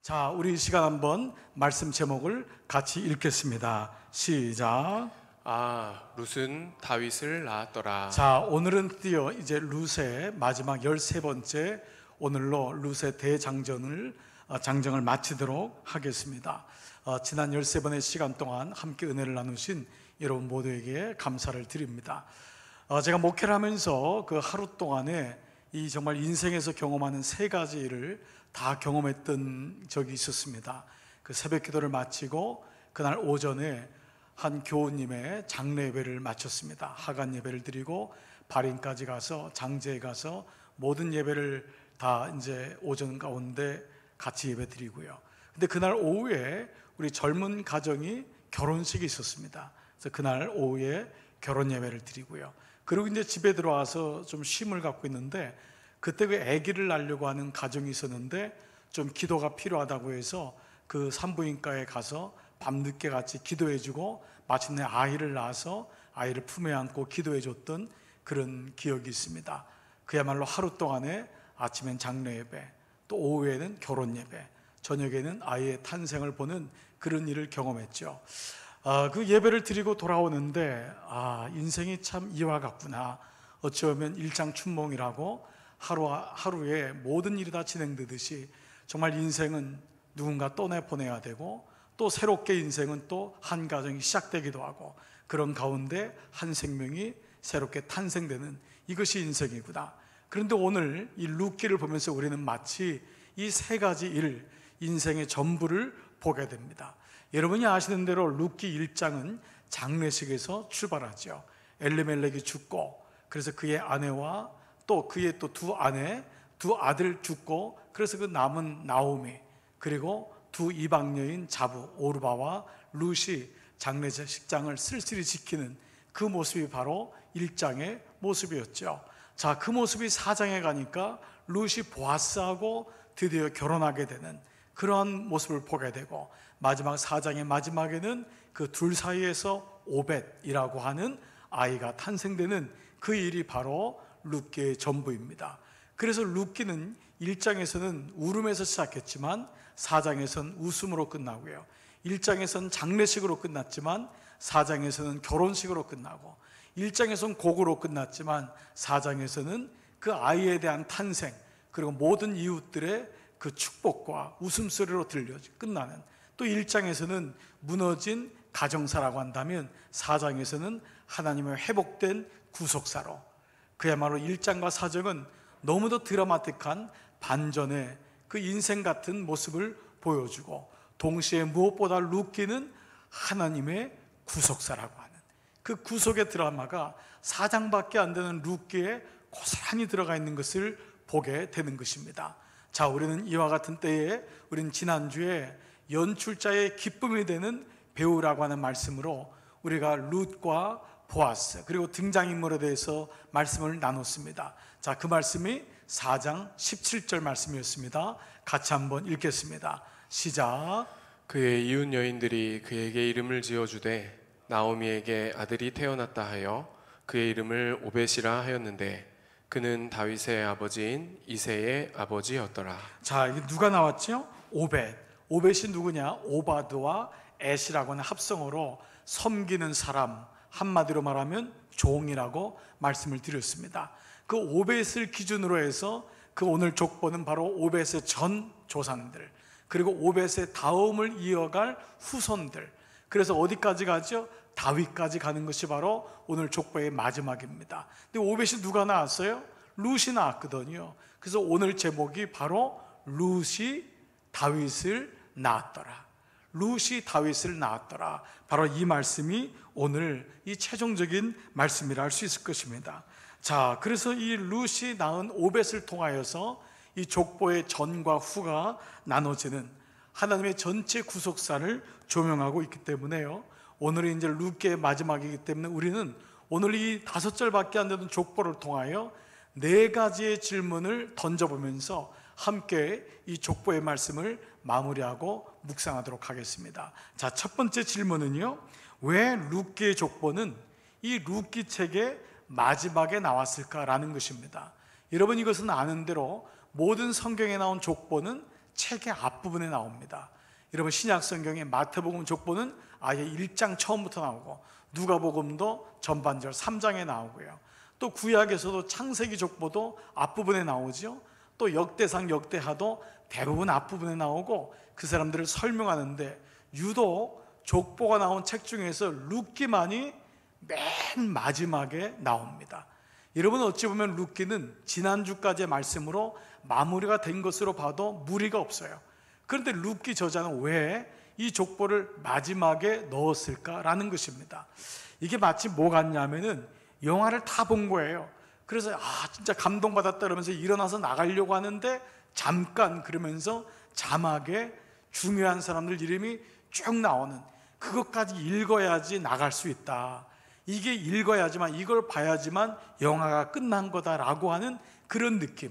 자, 우리 이 시간 한번 말씀 제목을 같이 읽겠습니다. 시작. 룻은 다윗을 낳았더라. 자, 오늘은 드디어 이제 룻의 마지막 13번째 오늘로 룻의 대장정을 마치도록 하겠습니다. 지난 13번의 시간 동안 함께 은혜를 나누신 여러분 모두에게 감사를 드립니다. 제가 목회를 하면서 그 하루 동안에 이 정말 인생에서 경험하는 세 가지 일을 다 경험했던 적이 있었습니다. 그 새벽 기도를 마치고 그날 오전에 한 교우님의 장례 예배를 마쳤습니다. 하간 예배를 드리고 발인까지 가서 장제에 가서 모든 예배를 다 이제 오전 가운데 같이 예배 드리고요. 근데 그날 오후에 우리 젊은 가정이 결혼식이 있었습니다. 그래서 그날 오후에 결혼 예배를 드리고요. 그리고 이제 집에 들어와서 좀 쉼을 갖고 있는데 그때 그 아기를 낳으려고 하는 가정이 있었는데 좀 기도가 필요하다고 해서 그 산부인과에 가서 밤늦게 같이 기도해주고 마침내 아이를 낳아서 아이를 품에 안고 기도해줬던 그런 기억이 있습니다. 그야말로 하루 동안에 아침엔 장례 예배, 또 오후에는 결혼 예배, 저녁에는 아이의 탄생을 보는 그런 일을 경험했죠. 그 예배를 드리고 돌아오는데 인생이 참 이와 같구나. 어찌 보면 일장춘몽이라고 하루에 모든 일이 다 진행되듯이 정말 인생은 누군가 떠내보내야 되고 또 새롭게 인생은 또 한 가정이 시작되기도 하고 그런 가운데 한 생명이 새롭게 탄생되는 이것이 인생이구나. 그런데 오늘 이 룻기를 보면서 우리는 마치 이 세 가지 일, 인생의 전부를 보게 됩니다. 여러분이 아시는 대로 룻기 1장은 장례식에서 출발하죠. 엘리멜렉이 죽고 그래서 그의 아내와 또 그의 또 두 아내, 두 아들 죽고 그래서 그 남은 나오미 그리고 두 이방 여인 자부 오르바와 룻이 장례식장을 쓸쓸히 지키는 그 모습이 바로 1장의 모습이었죠. 자, 그 모습이 4장에 가니까 룻이 보아스하고 드디어 결혼하게 되는 그러한 모습을 보게 되고 마지막 4장의 마지막에는 그 둘 사이에서 오벳이라고 하는 아이가 탄생되는 그 일이 바로 룻기의 전부입니다. 그래서 룻기는 1장에서는 울음에서 시작했지만 4장에서는 웃음으로 끝나고요. 1장에서는 장례식으로 끝났지만 4장에서는 결혼식으로 끝나고 1장에서는 곡으로 끝났지만 4장에서는 그 아이에 대한 탄생 그리고 모든 이웃들의 그 축복과 웃음소리로 끝나는 또 1장에서는 무너진 가정사라고 한다면 4장에서는 하나님의 회복된 구속사로 그야말로 1장과 4장은 너무도 드라마틱한 반전의 그 인생 같은 모습을 보여주고 동시에 무엇보다 룻기는 하나님의 구속사라고 하는 그 구속의 드라마가 4장밖에 안 되는 룻기에 고스란히 들어가 있는 것을 보게 되는 것입니다. 자, 우리는 이와 같은 때에 우리는 지난주에 연출자의 기쁨이 되는 배우라고 하는 말씀으로 우리가 룻과 보아스 그리고 등장인물에 대해서 말씀을 나눴습니다. 자, 그 말씀이 4장 17절 말씀이었습니다. 같이 한번 읽겠습니다. 시작. 그의 이웃 여인들이 그에게 이름을 지어주되 나오미에게 아들이 태어났다 하여 그의 이름을 오벳이라 하였는데 그는 다윗의 아버지인 이새의 아버지였더라. 자, 이게 누가 나왔죠? 오벳. 오벳이 누구냐? 오바드와 엣이라고 하는 합성어로 섬기는 사람, 한마디로 말하면 종이라고 말씀을 드렸습니다. 그 오벳을 기준으로 해서 그 오늘 족보는 바로 오벳의 전 조상들 그리고 오벳의 다음을 이어갈 후손들 그래서 어디까지 가죠? 다윗까지 가는 것이 바로 오늘 족보의 마지막입니다. 근데 오벳이 누가 나왔어요? 룻이 나왔거든요. 그래서 오늘 제목이 바로 룻이 다윗을 낳았더라. 룻이 다윗을 낳았더라. 바로 이 말씀이 오늘 이 최종적인 말씀이라 할 수 있을 것입니다. 자, 그래서 이 룻이 낳은 오벳을 통하여서 이 족보의 전과 후가 나눠지는 하나님의 전체 구속사를 조명하고 있기 때문에요. 오늘은 이제 룻기의 마지막이기 때문에 우리는 오늘 이 5절밖에 안 되는 족보를 통하여 4가지의 질문을 던져보면서 함께 이 족보의 말씀을 마무리하고 묵상하도록 하겠습니다. 자, 첫 번째 질문은요, 왜 룻기의 족보는 이 룻기 책의 마지막에 나왔을까라는 것입니다. 여러분, 이것은 아는 대로 모든 성경에 나온 족보는 책의 앞부분에 나옵니다. 여러분 신약 성경의 마태복음 족보는 아예 1장 처음부터 나오고 누가복음도 전반절 3장에 나오고요. 또 구약에서도 창세기 족보도 앞부분에 나오죠. 또 역대상 역대하도 대부분 앞부분에 나오고 그 사람들을 설명하는데 유독 족보가 나온 책 중에서 룻기만이 맨 마지막에 나옵니다. 여러분 어찌 보면 룻기는 지난주까지의 말씀으로 마무리가 된 것으로 봐도 무리가 없어요. 그런데 룻기 저자는 왜 이 족보를 마지막에 넣었을까라는 것입니다. 이게 마치 뭐 같냐면은 영화를 다 본 거예요. 그래서 진짜 감동받았다 그러면서 일어나서 나가려고 하는데 잠깐 그러면서 자막에 중요한 사람들 이름이 쭉 나오는 그것까지 읽어야지 나갈 수 있다. 이게 읽어야지만 이걸 봐야지만 영화가 끝난 거다라고 하는 그런 느낌.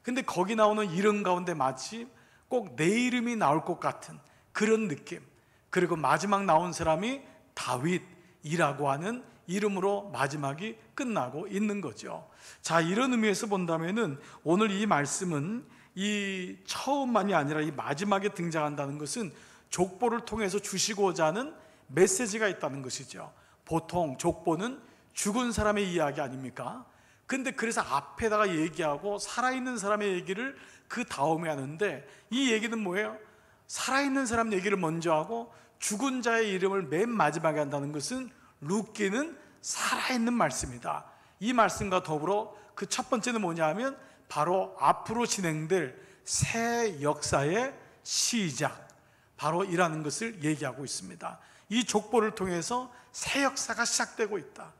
근데 거기 나오는 이름 가운데 마치 꼭 내 이름이 나올 것 같은 그런 느낌. 그리고 마지막 나온 사람이 다윗이라고 하는 이름으로 마지막이 끝나고 있는 거죠. 자, 이런 의미에서 본다면은 오늘 이 말씀은 이 처음만이 아니라 이 마지막에 등장한다는 것은 족보를 통해서 주시고자 하는 메시지가 있다는 것이죠. 보통 족보는 죽은 사람의 이야기 아닙니까? 근데 그래서 앞에다가 얘기하고 살아있는 사람의 얘기를 그 다음에 하는데 이 얘기는 뭐예요? 살아있는 사람 얘기를 먼저 하고 죽은 자의 이름을 맨 마지막에 한다는 것은 룻기는 살아있는 말씀이다. 이 말씀과 더불어 그 첫 번째는 뭐냐 하면 바로 앞으로 진행될 새 역사의 시작, 바로 이라는 것을 얘기하고 있습니다. 이 족보를 통해서 새 역사가 시작되고 있다.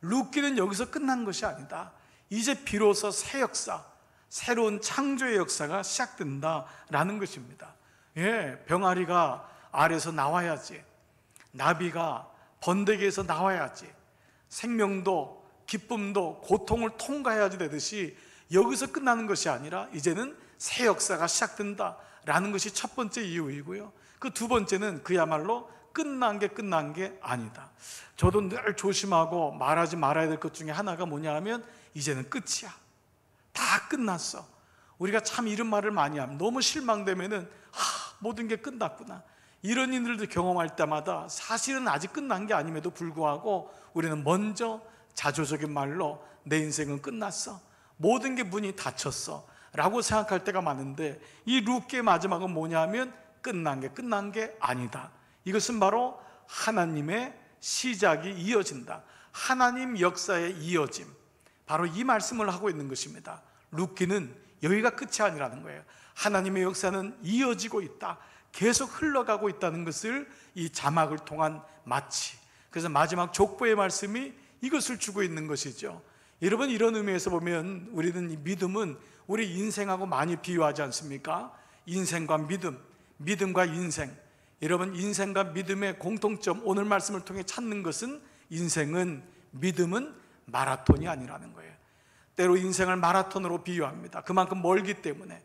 룻기는 여기서 끝난 것이 아니다. 이제 비로소 새 역사, 새로운 창조의 역사가 시작된다라는 것입니다. 병아리가 알에서 나와야지, 나비가 번데기에서 나와야지, 생명도 기쁨도 고통을 통과해야지 되듯이 여기서 끝나는 것이 아니라 이제는 새 역사가 시작된다라는 것이 첫 번째 이유이고요. 그 두 번째는 그야말로 끝난 게 아니다. 저도 늘 조심하고 말하지 말아야 될 것 중에 하나가 뭐냐 하면 이제는 끝이야. 다 끝났어. 우리가 참 이런 말을 많이 하면 너무 실망되면은 모든 게 끝났구나. 이런 일들도 경험할 때마다 사실은 아직 끝난 게 아님에도 불구하고 우리는 먼저 자조적인 말로 내 인생은 끝났어, 모든 게 문이 닫혔어 라고 생각할 때가 많은데 이 룻기의 마지막은 뭐냐 하면 끝난 게 아니다. 이것은 바로 하나님의 시작이 이어진다. 하나님 역사의 이어짐, 바로 이 말씀을 하고 있는 것입니다. 룻기는 여기가 끝이 아니라는 거예요. 하나님의 역사는 이어지고 있다, 계속 흘러가고 있다는 것을 이 자막을 통한 마치, 그래서 마지막 족보의 말씀이 이것을 주고 있는 것이죠. 여러분 이런 의미에서 보면 우리는 이 믿음은 우리 인생하고 많이 비유하지 않습니까? 인생과 믿음, 믿음과 인생. 여러분 인생과 믿음의 공통점, 오늘 말씀을 통해 찾는 것은 인생은, 믿음은 마라톤이 아니라는 거예요. 때로 인생을 마라톤으로 비유합니다. 그만큼 멀기 때문에.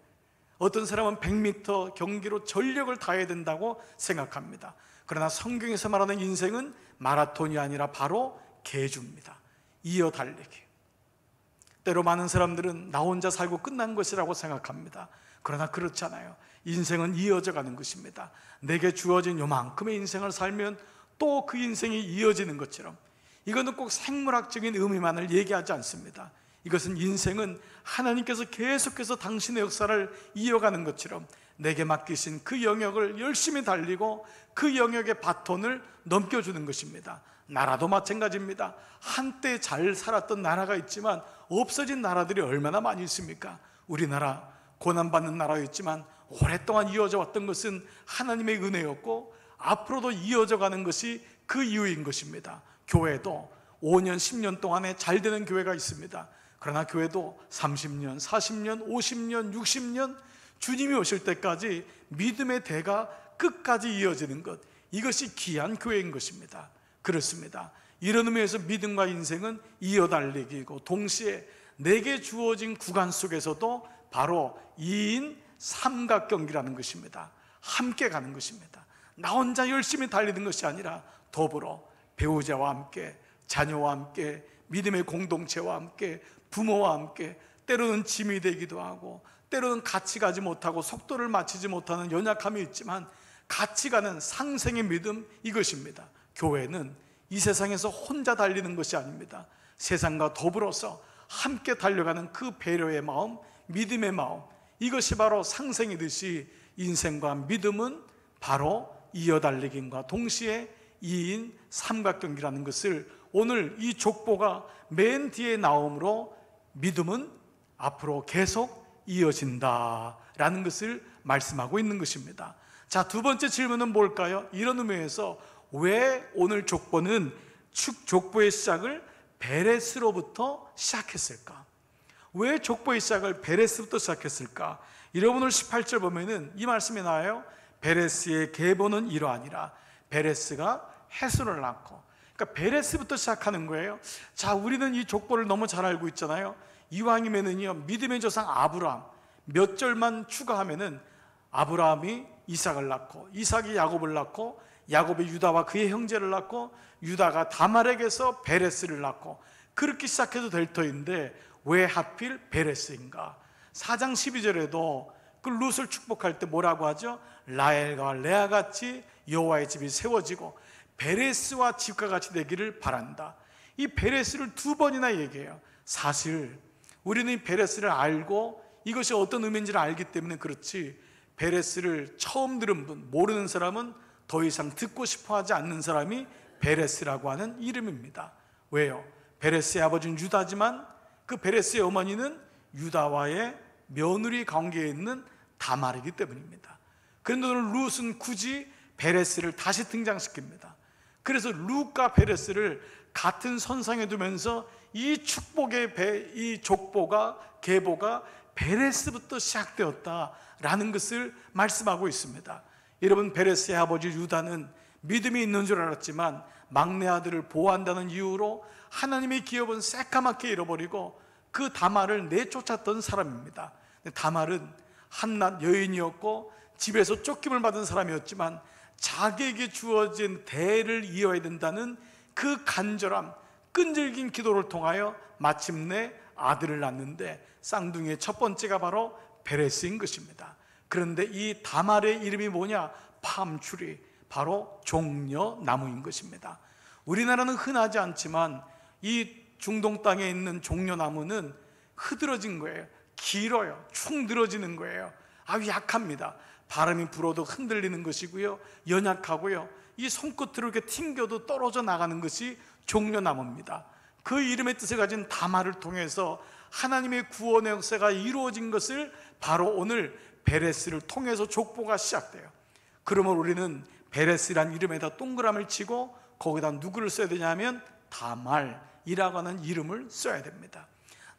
어떤 사람은 100m 경기로 전력을 다해야 된다고 생각합니다. 그러나 성경에서 말하는 인생은 마라톤이 아니라 바로 계주입니다. 이어 달리기. 때로 많은 사람들은 나 혼자 살고 끝난 것이라고 생각합니다. 그러나 그렇잖아요. 인생은 이어져 가는 것입니다. 내게 주어진 요만큼의 인생을 살면 또 그 인생이 이어지는 것처럼, 이거는 꼭 생물학적인 의미만을 얘기하지 않습니다. 이것은 인생은 하나님께서 계속해서 당신의 역사를 이어가는 것처럼 내게 맡기신 그 영역을 열심히 달리고 그 영역의 바톤을 넘겨주는 것입니다. 나라도 마찬가지입니다. 한때 잘 살았던 나라가 있지만 없어진 나라들이 얼마나 많이 있습니까? 우리나라 고난받는 나라였지만 오랫동안 이어져 왔던 것은 하나님의 은혜였고 앞으로도 이어져 가는 것이 그 이유인 것입니다. 교회도 5년, 10년 동안에 잘 되는 교회가 있습니다. 그러나 교회도 30년, 40년, 50년, 60년 주님이 오실 때까지 믿음의 대가 끝까지 이어지는 것, 이것이 귀한 교회인 것입니다. 그렇습니다. 이런 의미에서 믿음과 인생은 이어달리기고 동시에 내게 주어진 구간 속에서도 바로 2인 삼각경기라는 것입니다. 함께 가는 것입니다. 나 혼자 열심히 달리는 것이 아니라 더불어 배우자와 함께, 자녀와 함께, 믿음의 공동체와 함께, 부모와 함께, 때로는 짐이 되기도 하고 때로는 같이 가지 못하고 속도를 맞추지 못하는 연약함이 있지만 같이 가는 상생의 믿음, 이것입니다. 교회는 이 세상에서 혼자 달리는 것이 아닙니다. 세상과 더불어서 함께 달려가는 그 배려의 마음, 믿음의 마음, 이것이 바로 상생이듯이 인생과 믿음은 바로 이어달리기과 동시에 2인 삼각경기라는 것을 오늘 이 족보가 맨 뒤에 나옴으로 믿음은 앞으로 계속 이어진다라는 것을 말씀하고 있는 것입니다. 자, 두 번째 질문은 뭘까요? 이런 의미에서 왜 오늘 족보는 족보의 시작을 베레스로부터 시작했을까? 왜 족보의 시작을 베레스부터 시작했을까? 여러분 오늘 18절 보면은 이 말씀이 나와요. 베레스의 계보는 이러하니라. 베레스가 헤스론을 낳고, 그러니까 베레스부터 시작하는 거예요. 자, 우리는 이 족보를 너무 잘 알고 있잖아요. 이왕이면은요, 믿음의 조상 아브라함 몇 절만 추가하면은 아브라함이 이삭을 낳고, 이삭이 야곱을 낳고, 야곱이 유다와 그의 형제를 낳고, 유다가 다말에게서 베레스를 낳고, 그렇게 시작해도 될 터인데 왜 하필 베레스인가? 4장 12절에도 그 룻을 축복할 때 뭐라고 하죠? 라헬과 레아같이 여호와의 집이 세워지고 베레스와 집과 같이 되기를 바란다. 이 베레스를 두 번이나 얘기해요. 사실 우리는 이 베레스를 알고 이것이 어떤 의미인지를 알기 때문에 그렇지, 베레스를 처음 들은 분, 모르는 사람은 더 이상 듣고 싶어 하지 않는 사람이 베레스라고 하는 이름입니다. 왜요? 베레스의 아버지는 유다지만 그 베레스의 어머니는 유다와의 며느리 관계에 있는 다말이기 때문입니다. 그런데 오늘 룻은 굳이 베레스를 다시 등장시킵니다. 그래서 룻과 베레스를 같은 선상에 두면서 이 축복의 이 족보가, 계보가 베레스부터 시작되었다라는 것을 말씀하고 있습니다. 여러분, 베레스의 아버지 유다는 믿음이 있는 줄 알았지만 막내 아들을 보호한다는 이유로 하나님의 기업은 새까맣게 잃어버리고 그 다말을 내쫓았던 사람입니다. 다말은 한낱 여인이었고 집에서 쫓김을 받은 사람이었지만 자기에게 주어진 대를 이어야 된다는 그 간절함, 끈질긴 기도를 통하여 마침내 아들을 낳는데 쌍둥이의 첫 번째가 바로 베레스인 것입니다. 그런데 이 다말의 이름이 뭐냐? 팜추리, 바로 종려나무인 것입니다. 우리나라는 흔하지 않지만 이 중동 땅에 있는 종려나무는 흐드러진 거예요. 길어요. 축 늘어지는 거예요. 아주 약합니다. 바람이 불어도 흔들리는 것이고요, 연약하고요, 이 손끝으로 이렇게 튕겨도 떨어져 나가는 것이 종려나무입니다. 그 이름의 뜻을 가진 다말을 통해서 하나님의 구원의 역사가 이루어진 것을 바로 오늘 베레스를 통해서 족보가 시작돼요. 그러면 우리는 베레스란 이름에다 동그라미를 치고 거기다 누구를 써야 되냐면 다말이라고 하는 이름을 써야 됩니다.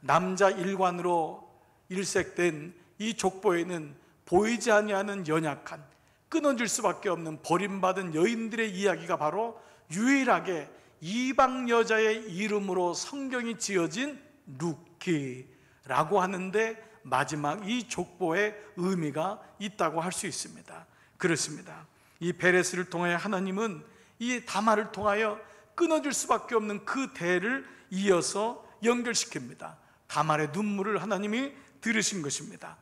남자 일관으로 일색된 이 족보에는 보이지 아니하는 연약한, 끊어질 수밖에 없는 버림받은 여인들의 이야기가 바로 유일하게 이방 여자의 이름으로 성경이 지어진 루키라고 하는데 마지막 이 족보의 의미가 있다고 할 수 있습니다. 그렇습니다. 이 베레스를 통하여 하나님은 이 다말을 통하여 끊어질 수밖에 없는 그 대를 이어서 연결시킵니다. 다말의 눈물을 하나님이 들으신 것입니다.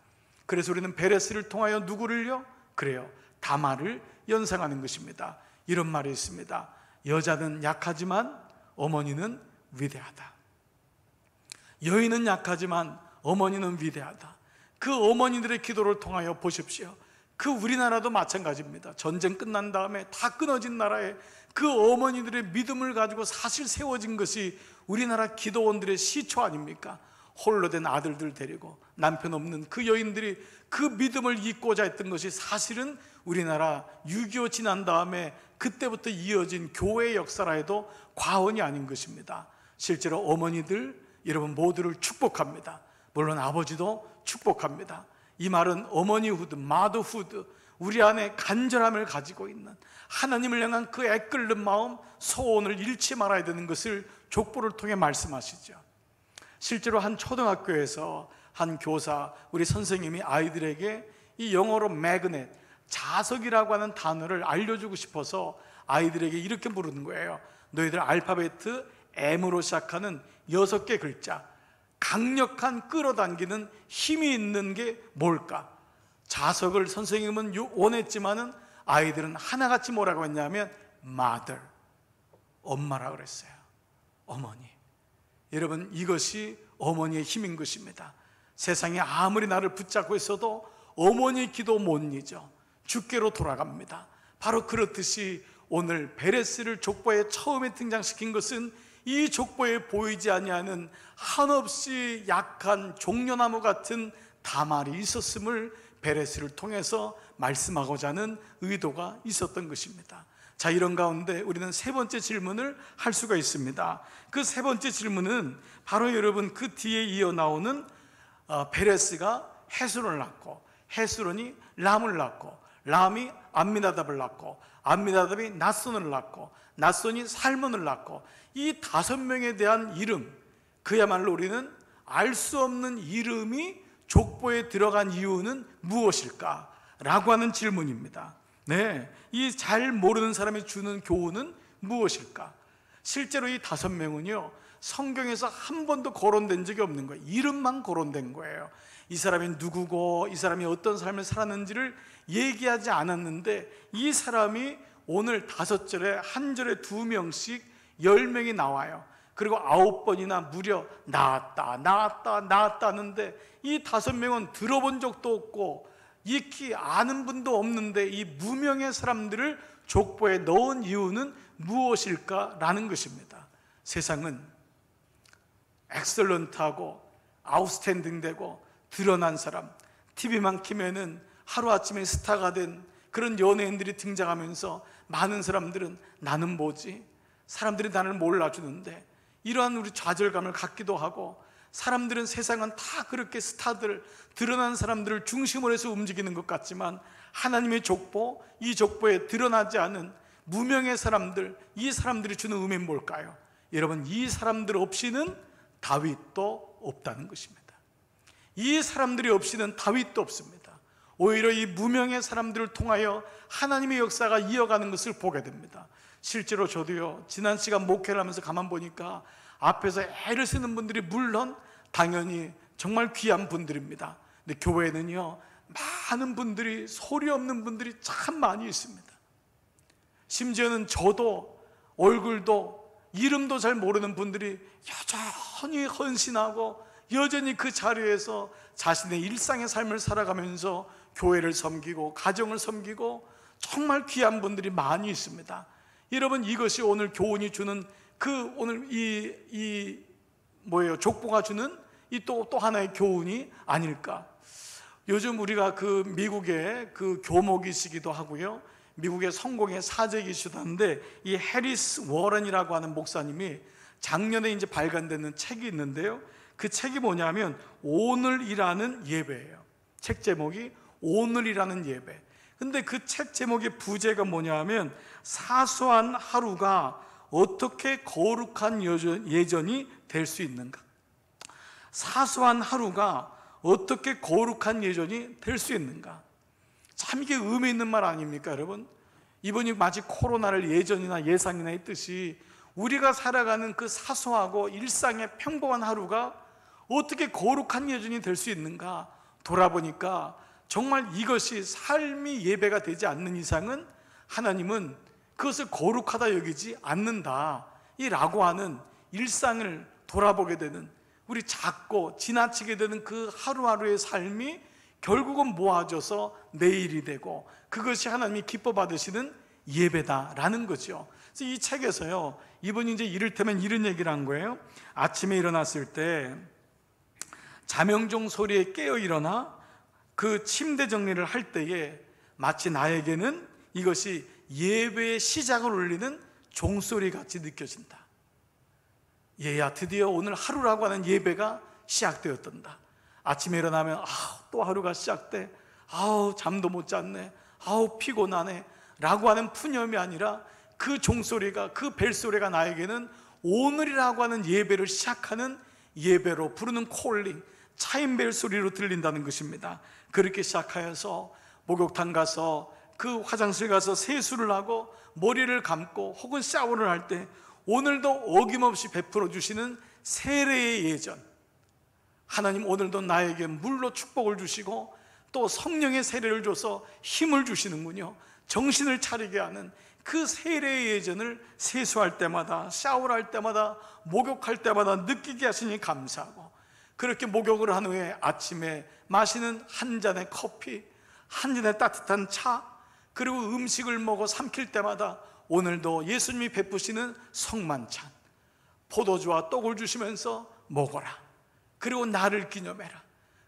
그래서 우리는 베레스를 통하여 누구를요? 그래요, 다말을 연상하는 것입니다. 이런 말이 있습니다. 여자는 약하지만 어머니는 위대하다. 여인은 약하지만 어머니는 위대하다. 그 어머니들의 기도를 통하여 보십시오. 그 우리나라도 마찬가지입니다. 전쟁 끝난 다음에 다 끊어진 나라에 그 어머니들의 믿음을 가지고 사실 세워진 것이 우리나라 기도원들의 시초 아닙니까? 홀로 된 아들들 데리고 남편 없는 그 여인들이 그 믿음을 잇고자 했던 것이 사실은 우리나라 6.25 지난 다음에 그때부터 이어진 교회의 역사라 해도 과언이 아닌 것입니다. 실제로 어머니들 여러분 모두를 축복합니다. 물론 아버지도 축복합니다. 이 말은 어머니후드, 마더후드, 우리 안에 간절함을 가지고 있는 하나님을 향한 그 애끓는 마음, 소원을 잃지 말아야 되는 것을 족보를 통해 말씀하시죠. 실제로 한 초등학교에서 한 교사, 우리 선생님이 아이들에게 이 영어로 매그넷, 자석이라고 하는 단어를 알려주고 싶어서 아이들에게 이렇게 부르는 거예요. 너희들 알파베트 M으로 시작하는 6개 글자, 강력한 끌어당기는 힘이 있는 게 뭘까? 자석을 선생님은 원했지만은 아이들은 하나같이 뭐라고 했냐면 mother, 엄마라 그랬어요. 어머니. 여러분, 이것이 어머니의 힘인 것입니다. 세상이 아무리 나를 붙잡고 있어도 어머니의 기도 못 잊어 주께로 돌아갑니다. 바로 그렇듯이 오늘 베레스를 족보에 처음에 등장시킨 것은 이 족보에 보이지 아니하는 한없이 약한 종려나무 같은 다말이 있었음을 베레스를 통해서 말씀하고자 하는 의도가 있었던 것입니다. 자, 이런 가운데 우리는 세 번째 질문을 할 수가 있습니다. 그 세 번째 질문은 바로 여러분 그 뒤에 이어 나오는 베레스가 헤스론을 낳고, 헤스론이 람을 낳고, 람이 암미나답을 낳고, 암미나답이 낫손을 낳고, 낫손이 살몬을 낳고, 이 5명에 대한 이름, 그야말로 우리는 알 수 없는 이름이 족보에 들어간 이유는 무엇일까? 라고 하는 질문입니다. 네, 이 잘 모르는 사람이 주는 교훈은 무엇일까? 실제로 이 5명은요 성경에서 한 번도 거론된 적이 없는 거예요. 이름만 거론된 거예요. 이 사람이 누구고 이 사람이 어떤 삶을 살았는지를 얘기하지 않았는데, 이 사람이 오늘 5절에 한 절에 2명씩 10명이 나와요. 그리고 9번이나 무려 나았다 나았다 나았다 하는데, 이 5명은 들어본 적도 없고 익히 아는 분도 없는데 이 무명의 사람들을 족보에 넣은 이유는 무엇일까라는 것입니다. 세상은 엑셀런트하고 아웃스탠딩 되고 드러난 사람, TV만 키면은 하루아침에 스타가 된 그런 연예인들이 등장하면서 많은 사람들은 나는 뭐지? 사람들이 나를 몰라주는데, 이러한 우리 좌절감을 갖기도 하고, 사람들은 세상은 다 그렇게 스타들, 드러난 사람들을 중심으로 해서 움직이는 것 같지만 하나님의 족보, 이 족보에 드러나지 않은 무명의 사람들, 이 사람들이 주는 의미는 뭘까요? 여러분, 이 사람들 없이는 다윗도 없다는 것입니다. 이 사람들이 없이는 다윗도 없습니다. 오히려 이 무명의 사람들을 통하여 하나님의 역사가 이어가는 것을 보게 됩니다. 실제로 저도요, 지난 시간 목회를 하면서 가만 보니까 앞에서 애를 쓰는 분들이 물론 당연히 정말 귀한 분들입니다. 근데 교회는요, 많은 분들이, 소리 없는 분들이 참 많이 있습니다. 심지어는 저도 얼굴도 이름도 잘 모르는 분들이 여전히 헌신하고 여전히 그 자리에서 자신의 일상의 삶을 살아가면서 교회를 섬기고 가정을 섬기고 정말 귀한 분들이 많이 있습니다. 여러분, 이것이 오늘 교훈이 주는 그 오늘 족보가 주는 이 또 하나의 교훈이 아닐까. 요즘 우리가 그 미국의 그 교목이시기도 하고요, 미국의 성공의 사제이시기도 한데, 이 해리스 워런이라고 하는 목사님이 작년에 이제 발간되는 책이 있는데요, 그 책이 뭐냐면 오늘이라는 예배예요. 책 제목이 오늘이라는 예배. 근데 그 책 제목의 부제가 뭐냐면 사소한 하루가 어떻게 거룩한 예전이 될 수 있는가. 사소한 하루가 어떻게 거룩한 예전이 될 수 있는가. 참 이게 의미 있는 말 아닙니까 여러분? 이번이 마치 코로나를 예전이나 예상이나 했듯이 우리가 살아가는 그 사소하고 일상의 평범한 하루가 어떻게 거룩한 예전이 될 수 있는가 돌아보니까 정말 이것이 삶이 예배가 되지 않는 이상은 하나님은 그것을 거룩하다 여기지 않는다 라고 하는 일상을 돌아보게 되는, 우리 작고 지나치게 되는 그 하루하루의 삶이 결국은 모아져서 내일이 되고 그것이 하나님이 기뻐 받으시는 예배다라는 거죠. 그래서 이 책에서요, 이분이 이제 이를테면 이런 얘기를 한 거예요. 아침에 일어났을 때 자명종 소리에 깨어 일어나 그 침대 정리를 할 때에 마치 나에게는 이것이 예배의 시작을 울리는 종소리 같이 느껴진다. 얘야, 드디어 오늘 하루라고 하는 예배가 시작되었단다. 아침에 일어나면 또 하루가 시작돼. 잠도 못 잤네. 피곤하네 라고 하는 푸념이 아니라 그 종소리가, 그 벨소리가 나에게는 오늘이라고 하는 예배를 시작하는 예배로 부르는 콜링, 차인벨 소리로 들린다는 것입니다. 그렇게 시작하여서 목욕탕 가서 그 화장실 가서 세수를 하고 머리를 감고 혹은 샤워를 할 때 오늘도 어김없이 베풀어 주시는 세례의 예전, 하나님 오늘도 나에게 물로 축복을 주시고 또 성령의 세례를 줘서 힘을 주시는군요. 정신을 차리게 하는 그 세례의 예전을 세수할 때마다, 샤워할 때마다, 목욕할 때마다 느끼게 하시니 감사하고, 그렇게 목욕을 한 후에 아침에 마시는 한 잔의 커피, 한 잔의 따뜻한 차, 그리고 음식을 먹어 삼킬 때마다 오늘도 예수님이 베푸시는 성만찬, 포도주와 떡을 주시면서 먹어라, 그리고 나를 기념해라,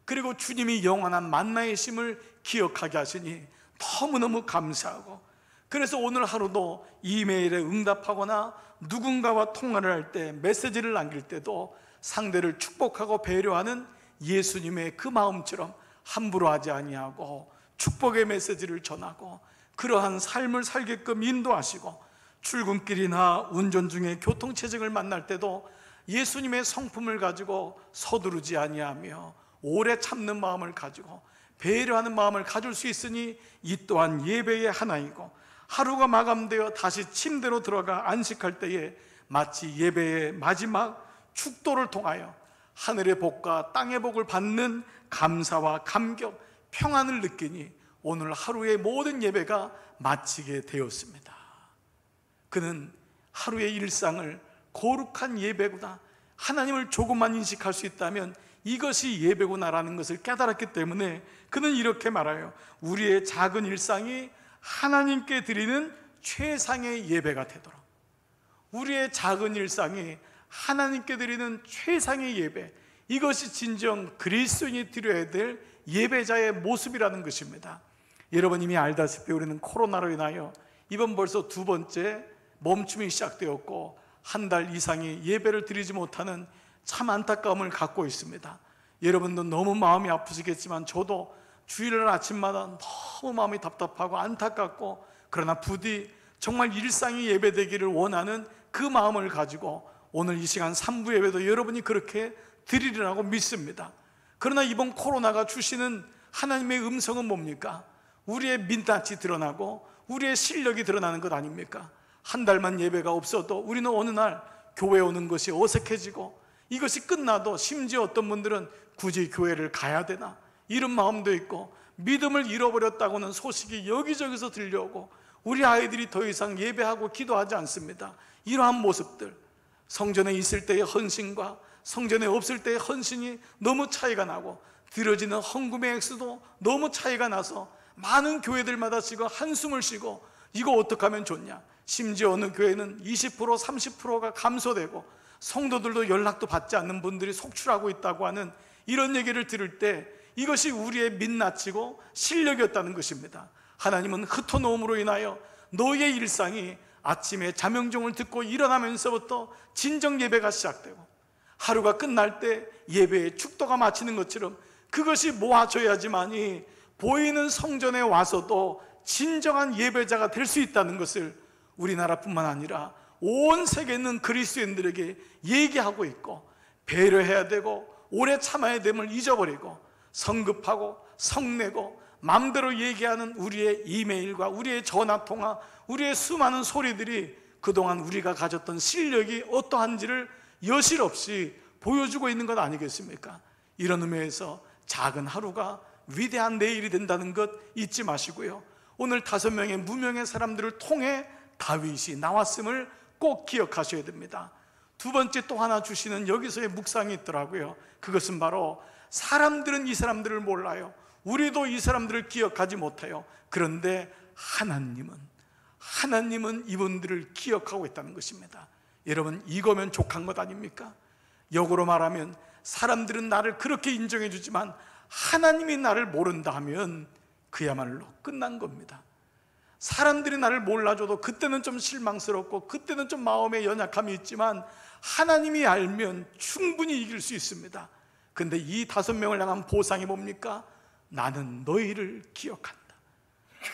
그리고 주님이 영원한 만나의 심을 기억하게 하시니 너무너무 감사하고, 그래서 오늘 하루도 이메일에 응답하거나 누군가와 통화를 할 때, 메시지를 남길 때도 상대를 축복하고 배려하는 예수님의 그 마음처럼 함부로 하지 아니하고 축복의 메시지를 전하고 그러한 삶을 살게끔 인도하시고, 출근길이나 운전 중에 교통체증을 만날 때도 예수님의 성품을 가지고 서두르지 아니하며 오래 참는 마음을 가지고 배려하는 마음을 가질 수 있으니 이 또한 예배의 하나이고, 하루가 마감되어 다시 침대로 들어가 안식할 때에 마치 예배의 마지막 축도를 통하여 하늘의 복과 땅의 복을 받는 감사와 감격, 평안을 느끼니 오늘 하루의 모든 예배가 마치게 되었습니다. 그는 하루의 일상을 거룩한 예배구나, 하나님을 조금만 인식할 수 있다면 이것이 예배구나라는 것을 깨달았기 때문에 그는 이렇게 말해요. 우리의 작은 일상이 하나님께 드리는 최상의 예배가 되도록, 우리의 작은 일상이 하나님께 드리는 최상의 예배, 이것이 진정 그리스도인이 드려야 될 예배자의 모습이라는 것입니다. 여러분 이미 알다시피 우리는 코로나로 인하여 이번 벌써 두 번째 멈춤이 시작되었고 한 달 이상이 예배를 드리지 못하는 참 안타까움을 갖고 있습니다. 여러분도 너무 마음이 아프시겠지만 저도 주일날 아침마다 너무 마음이 답답하고 안타깝고, 그러나 부디 정말 일상이 예배되기를 원하는 그 마음을 가지고 오늘 이 시간 3부 예배도 여러분이 그렇게 드리리라고 믿습니다. 그러나 이번 코로나가 주시는 하나님의 음성은 뭡니까? 우리의 민낯이 드러나고 우리의 실력이 드러나는 것 아닙니까? 한 달만 예배가 없어도 우리는 어느 날 교회 오는 것이 어색해지고, 이것이 끝나도 심지어 어떤 분들은 굳이 교회를 가야 되나 이런 마음도 있고, 믿음을 잃어버렸다고는 소식이 여기저기서 들려오고 우리 아이들이 더 이상 예배하고 기도하지 않습니다. 이러한 모습들, 성전에 있을 때의 헌신과 성전에 없을 때의 헌신이 너무 차이가 나고 들어지는 헌금의 액수도 너무 차이가 나서 많은 교회들마다 지금 한숨을 쉬고 이거 어떻게 하면 좋냐, 심지어 어느 교회는 20% 30%가 감소되고 성도들도 연락도 받지 않는 분들이 속출하고 있다고 하는 이런 얘기를 들을 때 이것이 우리의 민낯이고 실력이었다는 것입니다. 하나님은 흩어놓음으로 인하여 너희의 일상이 아침에 자명종을 듣고 일어나면서부터 진정 예배가 시작되고 하루가 끝날 때 예배의 축도가 마치는 것처럼 그것이 모아져야지만이 보이는 성전에 와서도 진정한 예배자가 될 수 있다는 것을 우리나라뿐만 아니라 온 세계에 있는 그리스도인들에게 얘기하고 있고, 배려해야 되고 오래 참아야 됨을 잊어버리고 성급하고 성내고 마음대로 얘기하는 우리의 이메일과 우리의 전화통화, 우리의 수많은 소리들이 그동안 우리가 가졌던 실력이 어떠한지를 여실 없이 보여주고 있는 것 아니겠습니까? 이런 의미에서 작은 하루가 위대한 내일이 된다는 것 잊지 마시고요, 오늘 5명의 무명의 사람들을 통해 다윗이 나왔음을 꼭 기억하셔야 됩니다. 두 번째 또 하나 주시는 여기서의 묵상이 있더라고요. 그것은 바로 사람들은 이 사람들을 몰라요, 우리도 이 사람들을 기억하지 못해요. 그런데 하나님은 이분들을 기억하고 있다는 것입니다. 여러분 이거면 족한 것 아닙니까? 역으로 말하면 사람들은 나를 그렇게 인정해 주지만 하나님이 나를 모른다 하면 그야말로 끝난 겁니다. 사람들이 나를 몰라줘도 그때는 좀 실망스럽고 그때는 좀 마음에 연약함이 있지만 하나님이 알면 충분히 이길 수 있습니다. 근데 이 5명을 향한 보상이 뭡니까? 나는 너희를 기억한다.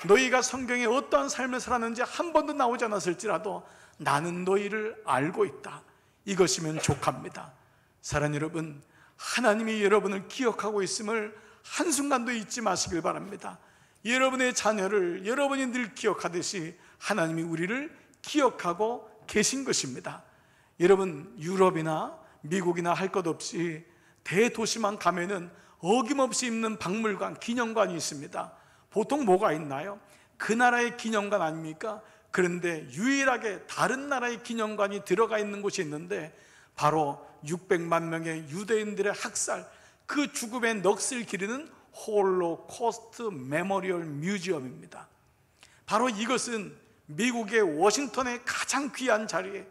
너희가 성경에 어떠한 삶을 살았는지 한 번도 나오지 않았을지라도 나는 너희를 알고 있다. 이것이면 족합니다. 사랑하는 여러분, 하나님이 여러분을 기억하고 있음을 한순간도 잊지 마시길 바랍니다. 여러분의 자녀를 여러분이 늘 기억하듯이 하나님이 우리를 기억하고 계신 것입니다. 여러분 유럽이나 미국이나 할 것 없이 대도시만 가면은 어김없이 있는 박물관, 기념관이 있습니다. 보통 뭐가 있나요? 그 나라의 기념관 아닙니까? 그런데 유일하게 다른 나라의 기념관이 들어가 있는 곳이 있는데 바로 600만 명의 유대인들의 학살, 그 죽음의 넋을 기리는 홀로코스트 메모리얼 뮤지엄입니다. 바로 이것은 미국의 워싱턴의 가장 귀한 자리에,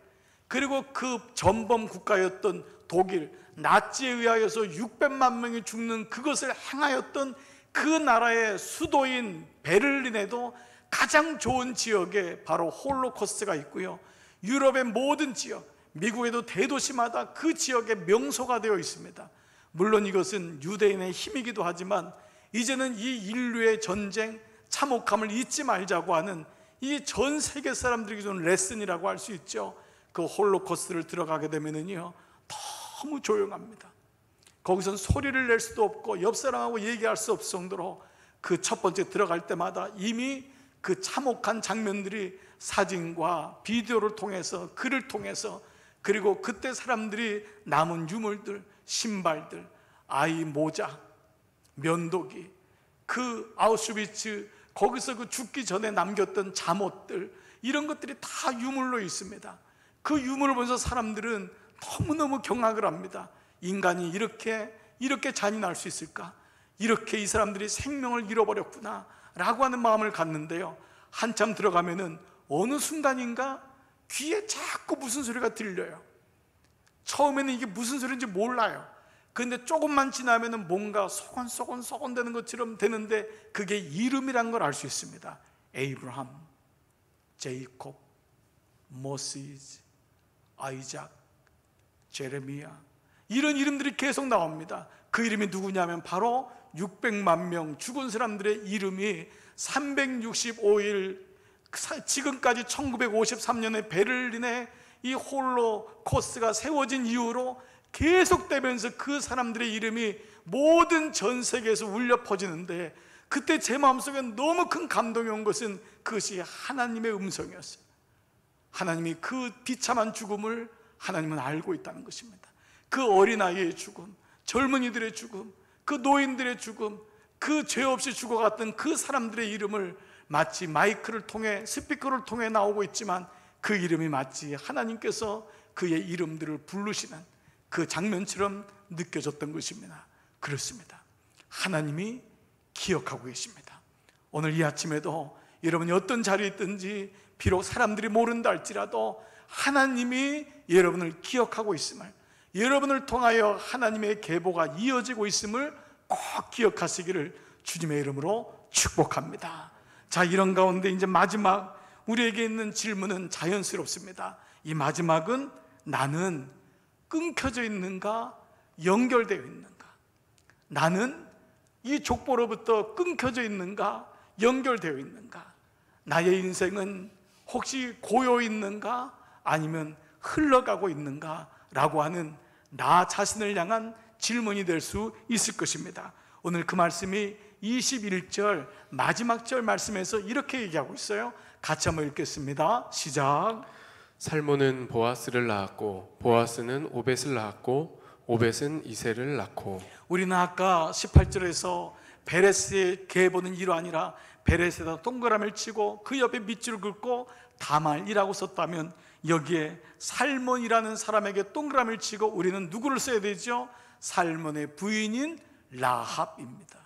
그리고 그 전범 국가였던 독일, 나치에 의하여서 600만 명이 죽는 그것을 행하였던 그 나라의 수도인 베를린에도 가장 좋은 지역에 바로 홀로코스트가 있고요, 유럽의 모든 지역, 미국에도 대도시마다 그 지역에 명소가 되어 있습니다. 물론 이것은 유대인의 힘이기도 하지만 이제는 이 인류의 전쟁, 참혹함을 잊지 말자고 하는 이 전 세계 사람들에게 주는 레슨이라고 할 수 있죠. 그 홀로코스트를 들어가게 되면은요, 너무 조용합니다. 거기선 소리를 낼 수도 없고 옆 사람하고 얘기할 수 없을 정도로 그 첫 번째 들어갈 때마다 이미 그 참혹한 장면들이 사진과 비디오를 통해서, 글을 통해서, 그리고 그때 사람들이 남은 유물들, 신발들, 아이 모자, 면도기, 그 아우슈비츠 거기서 그 죽기 전에 남겼던 잠옷들, 이런 것들이 다 유물로 있습니다. 그 유물을 보면서 사람들은 너무너무 경악을 합니다. 인간이 이렇게 잔인할 수 있을까? 이렇게 이 사람들이 생명을 잃어버렸구나 라고 하는 마음을 갖는데요, 한참 들어가면은 어느 순간인가 귀에 자꾸 무슨 소리가 들려요. 처음에는 이게 무슨 소리인지 몰라요. 그런데 조금만 지나면은 뭔가 소곤소곤 되는 것처럼 되는데 그게 이름이란 걸 알 수 있습니다. 에이브라함, 제이콥, 모시즈, 아이작, 제레미야, 이런 이름들이 계속 나옵니다. 그 이름이 누구냐면 바로 600만 명 죽은 사람들의 이름이 365일, 지금까지 1953년에 베를린에 이 홀로코스트가 세워진 이후로 계속되면서 그 사람들의 이름이 모든 전 세계에서 울려 퍼지는데, 그때 제 마음속에 너무 큰 감동이 온 것은 그것이 하나님의 음성이었어요. 하나님이 그 비참한 죽음을 하나님은 알고 있다는 것입니다. 그 어린아이의 죽음, 젊은이들의 죽음, 그 노인들의 죽음, 그 죄 없이 죽어갔던 그 사람들의 이름을 마치 마이크를 통해, 스피커를 통해 나오고 있지만 그 이름이 마치 하나님께서 그의 이름들을 부르시는 그 장면처럼 느껴졌던 것입니다. 그렇습니다. 하나님이 기억하고 계십니다. 오늘 이 아침에도 여러분이 어떤 자리에 있든지 비록 사람들이 모른다 할지라도 하나님이 여러분을 기억하고 있음을, 여러분을 통하여 하나님의 계보가 이어지고 있음을 꼭 기억하시기를 주님의 이름으로 축복합니다. 자, 이런 가운데 이제 마지막 우리에게 있는 질문은 자연스럽습니다. 이 마지막은 나는 끊겨져 있는가, 연결되어 있는가? 나는 이 족보로부터 끊겨져 있는가, 연결되어 있는가? 나의 인생은 혹시 고여 있는가, 아니면 흘러가고 있는가? 라고 하는 나 자신을 향한 질문이 될 수 있을 것입니다. 오늘 그 말씀이 21절 마지막 절 말씀에서 이렇게 얘기하고 있어요. 같이 한번 읽겠습니다. 시작. 살몬은 보아스를 낳았고 보아스는 오벳을 낳았고 오벳은 이새를 낳고. 우리는 아까 18절에서 베레스의 계보는 이로 아니라 베레스에다 동그라미를 치고 그 옆에 밑줄을 긋고 다말이라고 썼다면, 여기에 살몬이라는 사람에게 동그라미를 치고 우리는 누구를 써야 되죠? 살몬의 부인인 라합입니다.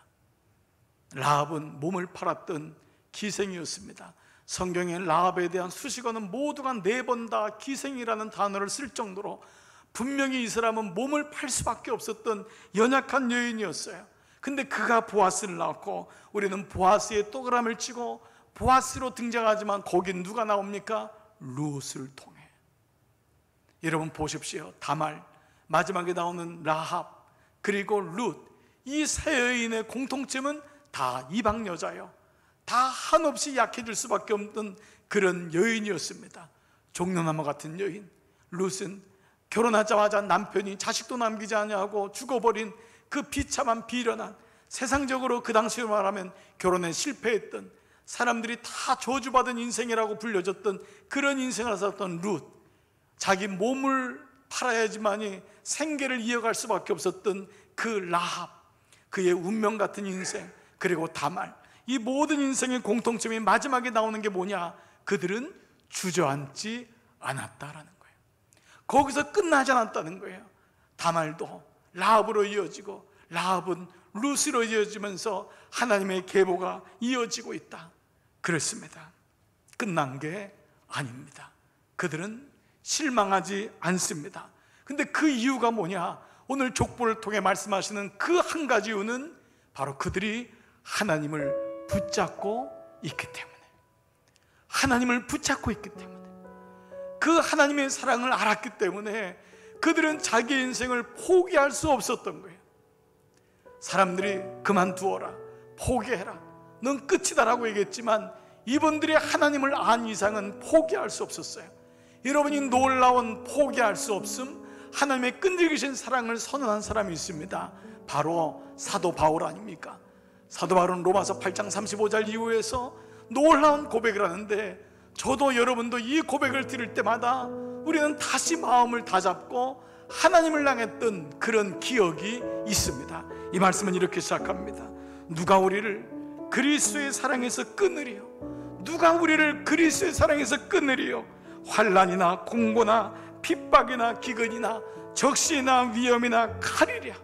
라합은 몸을 팔았던 기생이었습니다. 성경에 라합에 대한 수식어는 모두가 4번 다 기생이라는 단어를 쓸 정도로 분명히 이 사람은 몸을 팔 수밖에 없었던 연약한 여인이었어요. 근데 그가 보아스를 낳았고 우리는 보아스의 동그라미를 치고 보아스로 등장하지만 거긴 누가 나옵니까? 룻을 통해. 여러분 보십시오. 다말, 마지막에 나오는 라합, 그리고 룻, 이 세 여인의 공통점은 다 이방 여자요, 다 한없이 약해질 수밖에 없는 그런 여인이었습니다. 종려나무 같은 여인. 룻은 결혼하자마자 남편이 자식도 남기지 않냐고 죽어버린 그 비참한 비련한, 세상적으로 그 당시로 말하면 결혼에 실패했던, 사람들이 다 저주받은 인생이라고 불려졌던 그런 인생을 살았던 룻. 자기 몸을 팔아야지만이 생계를 이어갈 수밖에 없었던 그 라합, 그의 운명 같은 인생, 그리고 다말, 이 모든 인생의 공통점이 마지막에 나오는 게 뭐냐? 그들은 주저앉지 않았다라는 거예요. 거기서 끝나지 않았다는 거예요. 다말도 라합으로 이어지고 라합은 룻으로 이어지면서 하나님의 계보가 이어지고 있다. 그렇습니다. 끝난 게 아닙니다. 그들은 실망하지 않습니다. 근데 그 이유가 뭐냐? 오늘 족보를 통해 말씀하시는 그 한 가지 이유는 바로 그들이 하나님을 붙잡고 있기 때문에, 하나님을 붙잡고 있기 때문에, 그 하나님의 사랑을 알았기 때문에 그들은 자기 인생을 포기할 수 없었던 거예요. 사람들이 그만두어라, 포기해라, 넌 끝이다라고 얘기했지만 이분들이 하나님을 안 이상은 포기할 수 없었어요. 여러분이 놀라운 포기할 수 없음, 하나님의 끈질기신 사랑을 선언한 사람이 있습니다. 바로 사도 바울 아닙니까? 사도 바울은 로마서 8장 35절 이후에서 놀라운 고백을 하는데, 저도 여러분도 이 고백을 들을 때마다 우리는 다시 마음을 다잡고 하나님을 향했던 그런 기억이 있습니다. 이 말씀은 이렇게 시작합니다. 누가 우리를 그리스도의 사랑에서 끊으리요? 누가 우리를 그리스도의 사랑에서 끊으리요? 환난이나 공고나 핍박이나 기근이나 적시나 위험이나 칼이랴.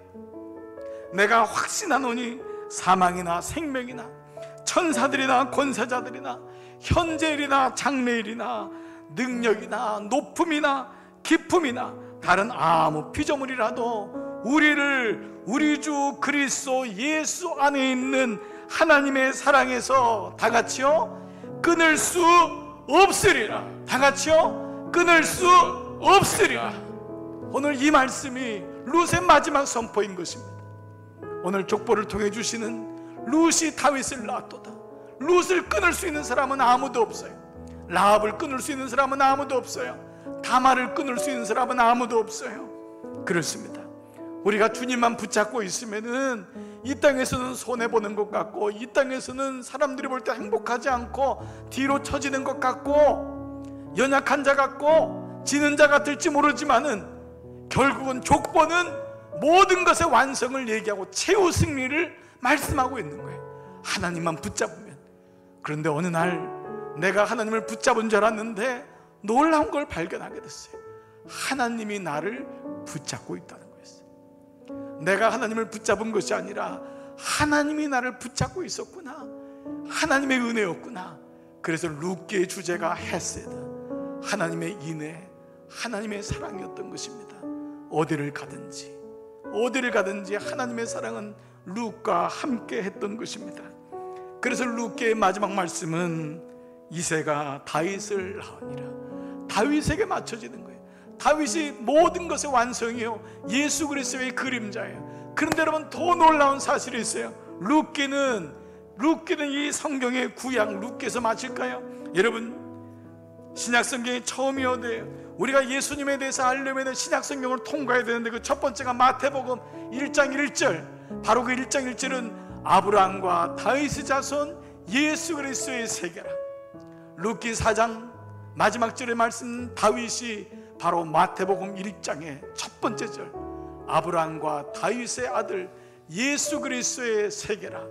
내가 확신하노니 사망이나 생명이나 천사들이나 권세자들이나 현재일이나 장래일이나 능력이나 높음이나 깊음이나 다른 아무 피조물이라도 우리를 우리 주 그리스도 예수 안에 있는 하나님의 사랑에서 다 같이요 끊을 수 없으리라. 다 같이요 끊을 수 없으리라. 오늘 이 말씀이 룻의 마지막 선포인 것입니다. 오늘 족보를 통해 주시는 룻이 다윗을 낳았도다. 룻을 끊을 수 있는 사람은 아무도 없어요. 라합을 끊을 수 있는 사람은 아무도 없어요. 다말을 끊을 수 있는 사람은 아무도 없어요. 그렇습니다. 우리가 주님만 붙잡고 있으면은 이 땅에서는 손해보는 것 같고, 이 땅에서는 사람들이 볼 때 행복하지 않고 뒤로 처지는 것 같고, 연약한 자 같고 지는 자 같을지 모르지만은 결국은 족보는 모든 것의 완성을 얘기하고 최후 승리를 말씀하고 있는 거예요. 하나님만 붙잡으면. 그런데 어느 날 내가 하나님을 붙잡은 줄 알았는데 놀라운 걸 발견하게 됐어요. 하나님이 나를 붙잡고 있다는 거였어요. 내가 하나님을 붙잡은 것이 아니라 하나님이 나를 붙잡고 있었구나, 하나님의 은혜였구나. 그래서 룻기의 주제가 헤세드, 하나님의 인애, 하나님의 사랑이었던 것입니다. 어디를 가든지 하나님의 사랑은 룻과 함께 했던 것입니다. 그래서 룻기의 마지막 말씀은 이새가 다윗을 낳으니라. 다윗에게 맞춰지는 거예요. 다윗이 모든 것의 완성이요, 예수 그리스도의 그림자예요. 그런데 여러분, 더 놀라운 사실이 있어요. 룻기는 이 성경의 구약 룻기에서 맞을까요? 여러분, 신약성경이 처음이어야 돼요. 우리가 예수님에 대해서 알려면 신약성경을 통과해야 되는데, 그 첫 번째가 마태복음 1장 1절. 바로 그 1장 1절은 아브라함과 다윗의 자손 예수 그리스도의 세계라. 룻기 4장 마지막 절의 말씀, 다윗이 바로 마태복음 1장의 첫 번째 절, 아브라함과 다윗의 아들 예수 그리스도의 세계라.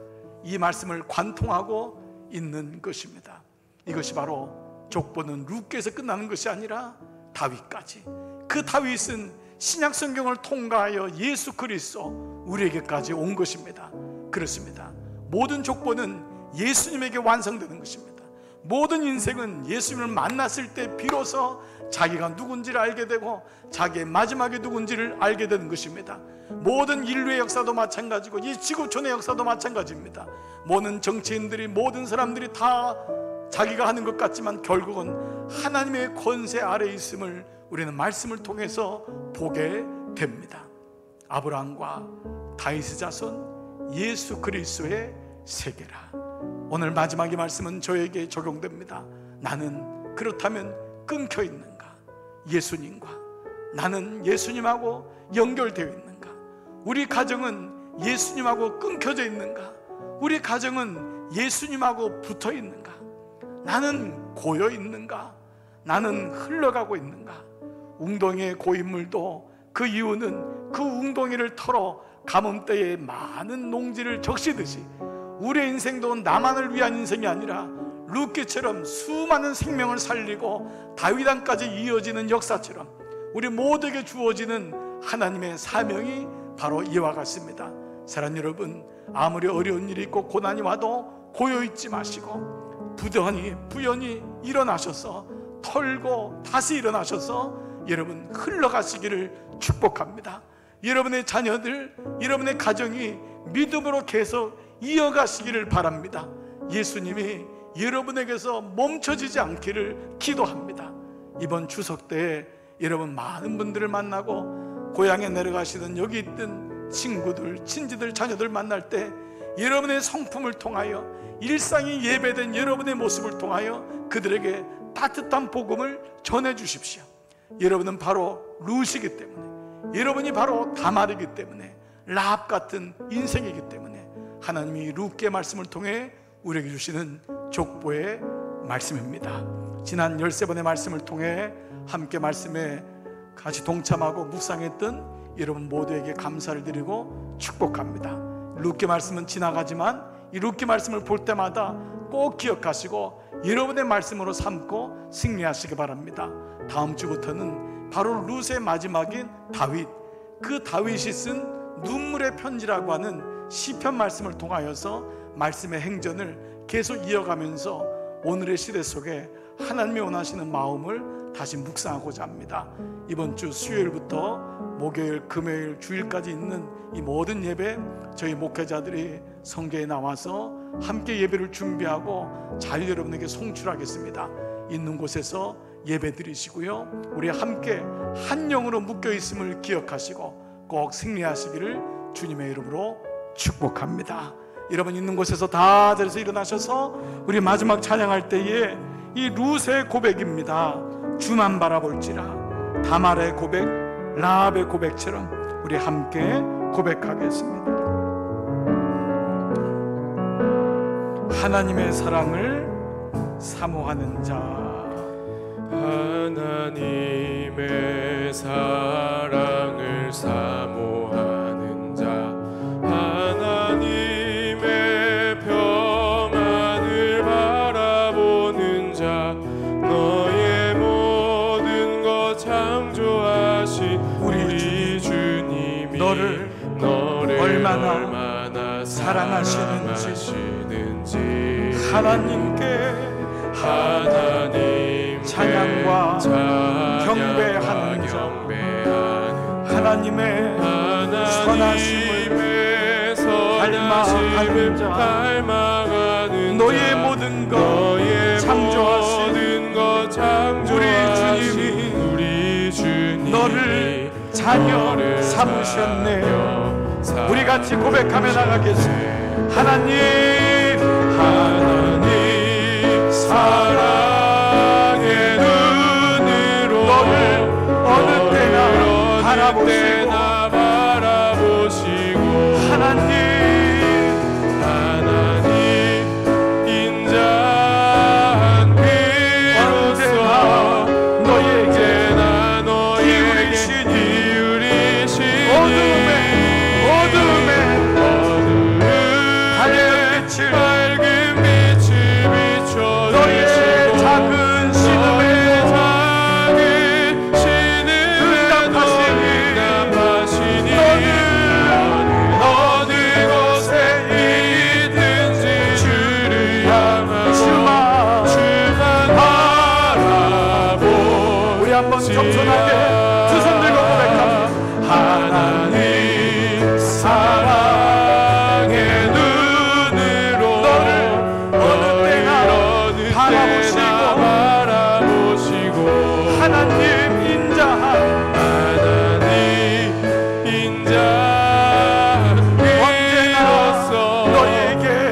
이 말씀을 관통하고 있는 것입니다. 이것이 바로 족보는 룻기에서 끝나는 것이 아니라 다윗까지, 그 다윗은 신약 성경을 통과하여 예수 그리스도 우리에게까지 온 것입니다. 그렇습니다. 모든 족보는 예수님에게 완성되는 것입니다. 모든 인생은 예수님을 만났을 때 비로소 자기가 누군지를 알게 되고 자기의 마지막이 누군지를 알게 되는 것입니다. 모든 인류의 역사도 마찬가지고 이 지구촌의 역사도 마찬가지입니다. 모든 정치인들이, 모든 사람들이 다 자기가 하는 것 같지만 결국은 하나님의 권세 아래에 있음을 우리는 말씀을 통해서 보게 됩니다. 아브라함과 다윗의 자손 예수 그리스도의 세계라. 오늘 마지막의 말씀은 저에게 적용됩니다. 나는 그렇다면 끊겨 있는가? 예수님과 나는 예수님하고 연결되어 있는가? 우리 가정은 예수님하고 끊겨져 있는가? 우리 가정은 예수님하고 붙어 있는가? 나는 고여 있는가? 나는 흘러가고 있는가? 웅덩이의 고인물도 그 이유는 그 웅덩이를 털어 가뭄 때에 많은 농지를 적시듯이 우리의 인생도 나만을 위한 인생이 아니라 룻기처럼 수많은 생명을 살리고 다윗왕까지 이어지는 역사처럼 우리 모두에게 주어지는 하나님의 사명이 바로 이와 같습니다. 사랑하는 여러분, 아무리 어려운 일이 있고 고난이 와도 고요있지 마시고 부연히 일어나셔서 털고 다시 일어나셔서 여러분 흘러가시기를 축복합니다. 여러분의 자녀들, 여러분의 가정이 믿음으로 계속 이어가시기를 바랍니다. 예수님이 여러분에게서 멈춰지지 않기를 기도합니다. 이번 추석 때에 여러분 많은 분들을 만나고 고향에 내려가시든 여기 있든 친구들, 친지들, 자녀들 만날 때 여러분의 성품을 통하여 일상이 예배된 여러분의 모습을 통하여 그들에게 따뜻한 복음을 전해주십시오. 여러분은 바로 룻이기 때문에, 여러분이 바로 다말이기 때문에, 라합 같은 인생이기 때문에 하나님이 룻의 말씀을 통해 우리에게 주시는 족보의 말씀입니다. 지난 13번의 말씀을 통해 함께 말씀에 같이 동참하고 묵상했던 여러분 모두에게 감사를 드리고 축복합니다. 룻의 말씀은 지나가지만 이 룻의 말씀을 볼 때마다 꼭 기억하시고 여러분의 말씀으로 삼고 승리하시기 바랍니다. 다음 주부터는 바로 룻의 마지막인 다윗, 그 다윗이 쓴 눈물의 편지라고 하는 시편 말씀을 통하여서 말씀의 행전을 계속 이어가면서 오늘의 시대 속에 하나님이 원하시는 마음을 다시 묵상하고자 합니다. 이번 주 수요일부터 목요일, 금요일, 주일까지 있는 이 모든 예배 저희 목회자들이 성교에 나와서 함께 예배를 준비하고 잘 여러분에게 송출하겠습니다. 있는 곳에서 예배 드리시고요, 우리 함께 한 영으로 묶여 있음을 기억하시고 꼭 승리하시기를 주님의 이름으로 축복합니다. 여러분 있는 곳에서 다 자리에서 일어나셔서 우리 마지막 찬양할 때에 이 룻의 고백입니다. 주만 바라볼지라, 다말의 고백, 라합의 고백처럼 우리 함께 고백하겠습니다. 하나님의 사랑을 사모하는 자, 하나님의 사랑을 사모하는 자, 하나님의 평안을 바라보는 자, 너의 모든 것 창조하신 우리 주님이 너를 얼마나 사랑하시는지 하나님께 찬양과 경배하는 자, 하나님의 선하심을 닮아가는 자, 너의 모든 것 창조하신 우리 주님이 너를 자녀 삼으셨네. 우리 같이 고백하며 나가겠습니다. 하나님 사랑의 눈으로 너를 어느 때나 바라보시고 하나님 인자한 비로소 너에게 기울이시니 어둠에 밝은 빛을 비춰주시고 너의 작은 응답하시니 어느 곳에 있든지 주를 향하고 주만 바라보. 우리 한번 겸손하게 두 손 들고 고백합니다. 하나님 사랑의 눈으로 너를 어느 때나 바라보시고 하나님 인자한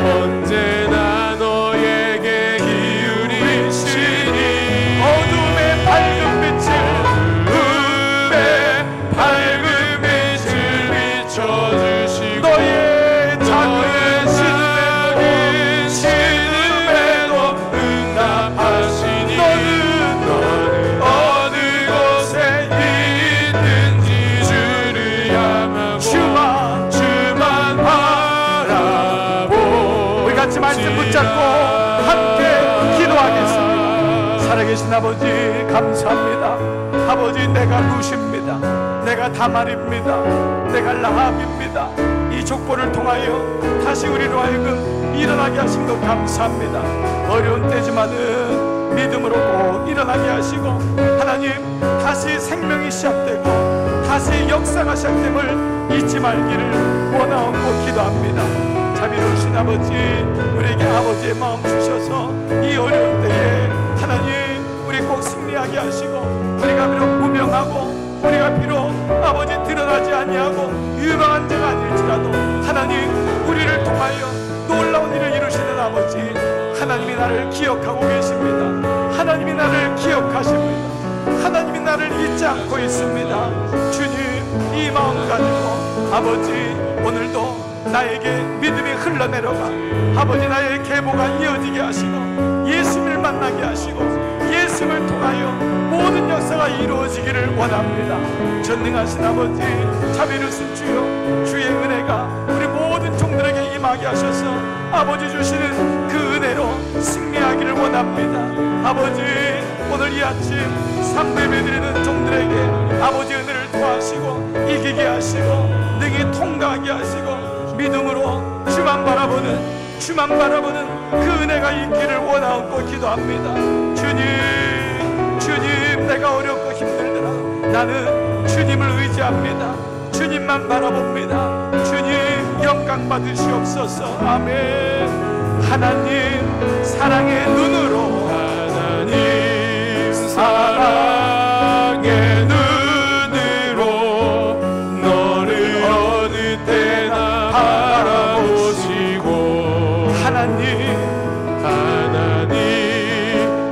언제나 너에게 기울이시니 어둠의 밝은 빛을 비춰주시고 너의 작은 신음에도 응답하시니 너는 어느 곳에 있든지 주를 향하고 주만 살아계신 아버지 감사합니다. 아버지, 내가 루시입니다. 내가 다말입니다. 내가 라합입니다. 이 족보를 통하여 다시 우리로 하여금 일어나게 하신 것 감사합니다. 어려운 때지만은 믿음으로 꼭 일어나게 하시고, 하나님, 다시 생명이 시작되고 다시 역사가 시작됨을 잊지 말기를 원하옵고 기도합니다. 자비로우신 아버지, 우리에게 아버지의 마음 주셔서 이 어려운 때에 하나님, 우리 꼭 승리하게 하시고, 우리가 비록 무명하고 우리가 비록 아버지 드러나지 아니하고 유망한 자가 아닐지라도 하나님, 우리를 통하여 놀라운 일을 이루시는 아버지, 하나님이 나를 기억하고 계십니다. 하나님이 나를 기억하십니다. 하나님이 나를 잊지 않고 있습니다. 주님, 이 마음 가지고 아버지, 오늘도 나에게 믿음이 흘러내려가 아버지, 나의 계보가 이어지게 하시고 예수님을 만나게 하시고 예수님을 통하여 모든 역사가 이루어지기를 원합니다. 전능하신 아버지, 자비로우신 주여, 주의 은혜가 우리 모든 종들에게 임하게 하셔서 아버지 주시는 그 은혜로 승리하기를 원합니다. 아버지, 오늘 이 아침 3예배 드리는 종들에게 아버지 은혜를 도와주시고 이기게 하시고 능히 통과하게 하시고 믿음으로 주만 바라보는 그 은혜가 있기를 원하옵고 기도합니다. 주님, 내가 어렵고 힘들더라 나는 주님을 의지합니다. 주님만 바라봅니다. 주님, 영광 받으시옵소서. 아멘. 하나님 사랑의 눈으로, 하나님 사랑의 눈으로 너를 어느 때나 바라보시고, 하나님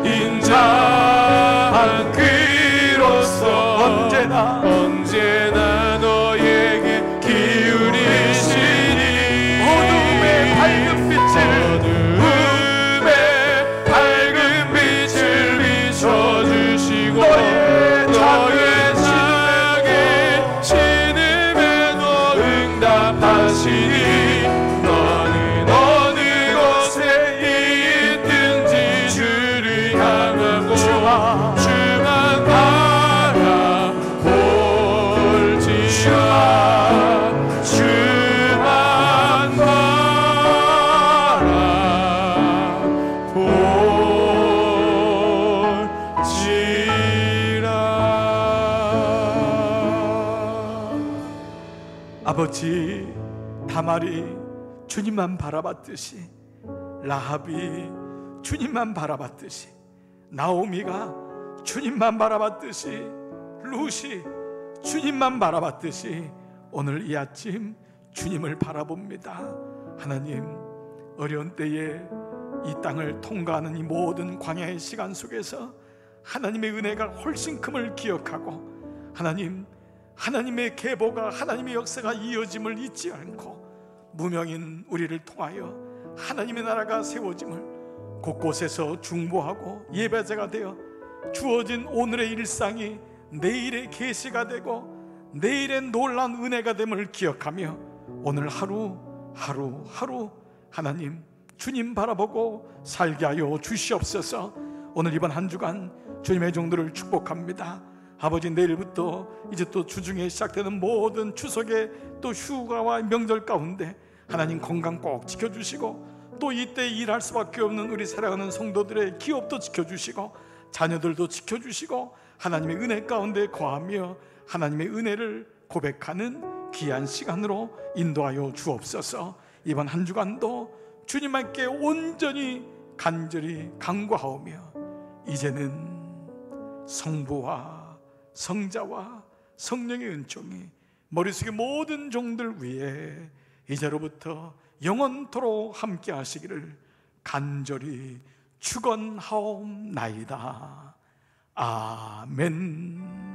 인자한 귀로서 언제나 너에게 기울이시니 어둠의 밝은 빛을 비춰주시고 너의 작은 신음에도 응답하시니 너는 어느 곳에 있든지 주를 향하고 주만 바라볼지라. 주만 바라볼지라. 아버지, 다말이 주님만 바라봤듯이, 라합이 주님만 바라봤듯이, 나오미가 주님만 바라봤듯이, 룻이 주님만 바라봤듯이 오늘 이 아침 주님을 바라봅니다. 하나님, 어려운 때에 이 땅을 통과하는 이 모든 광야의 시간 속에서 하나님의 은혜가 훨씬 큼을 기억하고 하나님의 계보가, 하나님의 역사가 이어짐을 잊지 않고 무명인 우리를 통하여 하나님의 나라가 세워짐을 곳곳에서 중보하고 예배자가 되어 주어진 오늘의 일상이 내일의 계시가 되고 내일의 놀라운 은혜가 됨을 기억하며 오늘 하루 하나님 주님 바라보고 살게 하여 주시옵소서. 오늘 이번 한 주간 주님의 종들을 축복합니다. 아버지, 내일부터 이제 또 주중에 시작되는 모든 추석의 또 휴가와 명절 가운데 하나님 건강 꼭 지켜주시고 또 이때 일할 수밖에 없는 우리 사랑하는 성도들의 기업도 지켜주시고 자녀들도 지켜주시고 하나님의 은혜 가운데 거하며 하나님의 은혜를 고백하는 귀한 시간으로 인도하여 주옵소서. 이번 한 주간도 주님께 온전히 간절히 간구하오며 이제는 성부와 성자와 성령의 은총이 머릿속의 모든 종들 위에 이제로부터 영원토록 함께 하시기를 간절히 축원하옵나이다. 아멘.